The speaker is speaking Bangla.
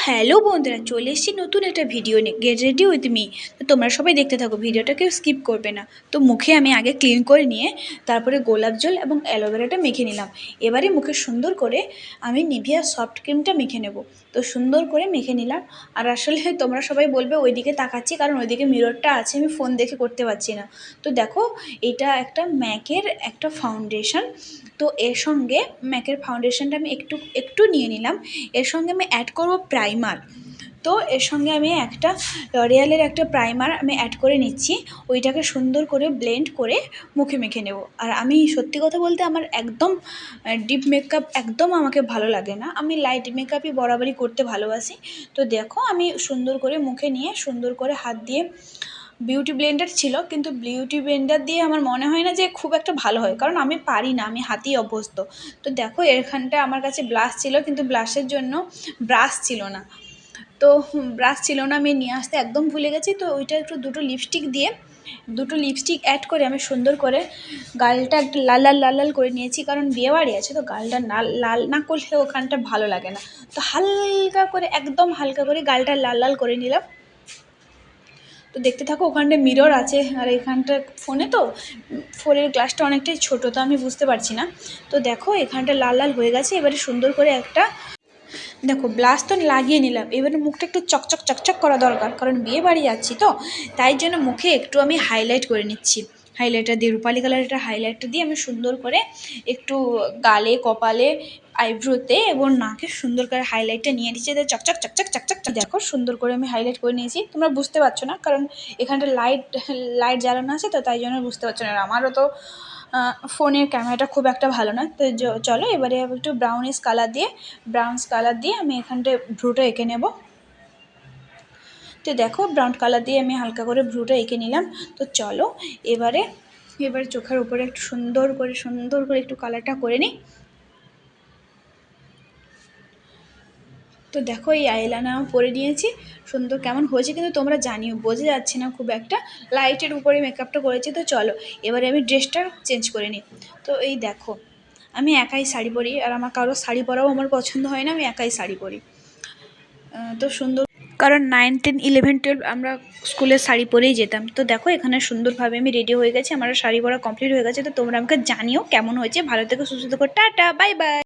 হ্যালো বন্ধুরা, চলে এসেছি নতুন একটা ভিডিও নিয়ে। Get ready with me. তো তোমরা সবাই দেখতে থাকো, ভিডিওটা কেউ স্কিপ করবে না। তো মুখে আমি আগে ক্লিন করে নিয়ে তারপরে গোলাপ জল এবং অ্যালোভেরাটা মেখে নিলাম। এবারে মুখে সুন্দর করে আমি নিভিয়া সফট ক্রিমটা মেখে নেব। তো সুন্দর করে মেখে নিলাম। আর আসলে তোমরা সবাই বলবে ওইদিকে তাকাচ্ছি, কারণ ওইদিকে মিররটা আছে, আমি ফোন দেখে করতে পারছি না। তো দেখো, এটা একটা ম্যাকের একটা ফাউন্ডেশন। তো এর সঙ্গে ম্যাকের ফাউন্ডেশনটা আমি একটু একটু নিয়ে নিলাম। এর সঙ্গে আমি অ্যাড করব প্রাইমার। তো এর সঙ্গে আমি একটা লরিয়ালের একটা প্রাইমার আমি অ্যাড করে নিচ্ছি। ওইটাকে সুন্দর করে ব্লেন্ড করে মুখে মেখে নেব। আর আমি সত্যি কথা বলতে আমার একদম ডিপ মেকআপ একদম আমাকে ভালো লাগে না, আমি লাইট মেকআপই বরাবরই করতে ভালোবাসি। তো দেখো, আমি সুন্দর করে মুখে নিয়ে সুন্দর করে হাত দিয়ে, বিউটি ব্লেন্ডার ছিল কিন্তু বিউটি ব্লেন্ডার দিয়ে আমার মনে হয় না যে খুব একটা ভালো হয়, কারণ আমি পারি না, আমি হাতেই অভ্যস্ত। তো দেখো, এখানটা আমার কাছে ব্লাশ ছিল কিন্তু ব্লাশের জন্য ব্রাশ ছিল না। তো ব্রাশ ছিল না, আমি নিয়ে আসতে একদম ভুলে গেছি। তো ওইটা একটু দুটো লিপস্টিক অ্যাড করে আমি সুন্দর করে গালটা একটু লাল লাল লাল লাল করে নিয়েছি, কারণ বিয়েবাড়ি আছে তো গালটা লাল না করলে ওখানটা ভালো লাগে না। তো হালকা করে, একদম হালকা করে গালটা লাল লাল করে নিলাম। তো দেখতে থাকো, ওখানটা মিরর আছে আর এখানটা ফোনের গ্লাসটা অনেকটাই ছোটো, তো আমি বুঝতে পারছি না। তো দেখো, এখানটা লাল লাল হয়ে গেছে। এবারে সুন্দর করে একটা, দেখো, ব্লাশ তো লাগিয়ে নিলাম। এবারে মুখটা একটু চকচক চকচক করা দরকার, কারণ বিয়ে বাড়ি যাচ্ছি তো, তাই জন্য মুখে একটু আমি হাইলাইট করে নিচ্ছি। হাইলাইটার দিয়ে, রূপালি কালারের একটা হাইলাইটার দিয়ে আমি সুন্দর করে একটু গালে, কপালে, আইব্রোতে এবং নাকে সুন্দর করে হাইলাইটটা নিয়ে নিচ্ছি, চকচক চকচক চকচক। দেখো, সুন্দর করে আমি হাইলাইট করে নিয়েছি। তোমরা বুঝতে পারছো না, কারণ এখানটা লাইট জ্বালানো আছে, তো তাই জন্য বুঝতে পারছো না। আর আমারও তো ফোনের ক্যামেরাটা খুব একটা ভালো না। তো চলো, এবারে একটু ব্রাউন কালার দিয়ে আমি এখানটায় ভ্রুটা এঁকে নেব। তো দেখো, ব্রাউন কালার দিয়ে আমি হালকা করে ভ্রুটা এঁকে নিলাম। তো চলো, এবারে চোখের উপরে একটু সুন্দর করে একটু কালারটা করে নিই। তো দেখো, এই আইলাইনার পরে নিয়েছি, সুন্দর কেমন হয়েছে কিন্তু তোমরা জানিও, বোঝা যাচ্ছে না খুব একটা, লাইটের উপরে মেকআপটা করেছি। তো চলো, এবারে আমি ড্রেসটা চেঞ্জ করে নিই। তো এই দেখো, আমি একাই শাড়ি পরি, আর আমার কারো শাড়ি পরাও আমার পছন্দ হয় না, আমি একাই শাড়ি পরি। তো সুন্দর, কারণ 9, 10, 11, 12 আমরা স্কুলে শাড়ি পরেই যেতাম। তো দেখো, এখানে সুন্দরভাবে আমি রেডি হয়ে গেছি, আমার শাড়ি পরা কমপ্লিট হয়ে গেছে। তো তোমরা আমাকে জানিও কেমন হয়েছে। ভালো থেকে সুস্থ থেকো, টাটা, বাই বাই।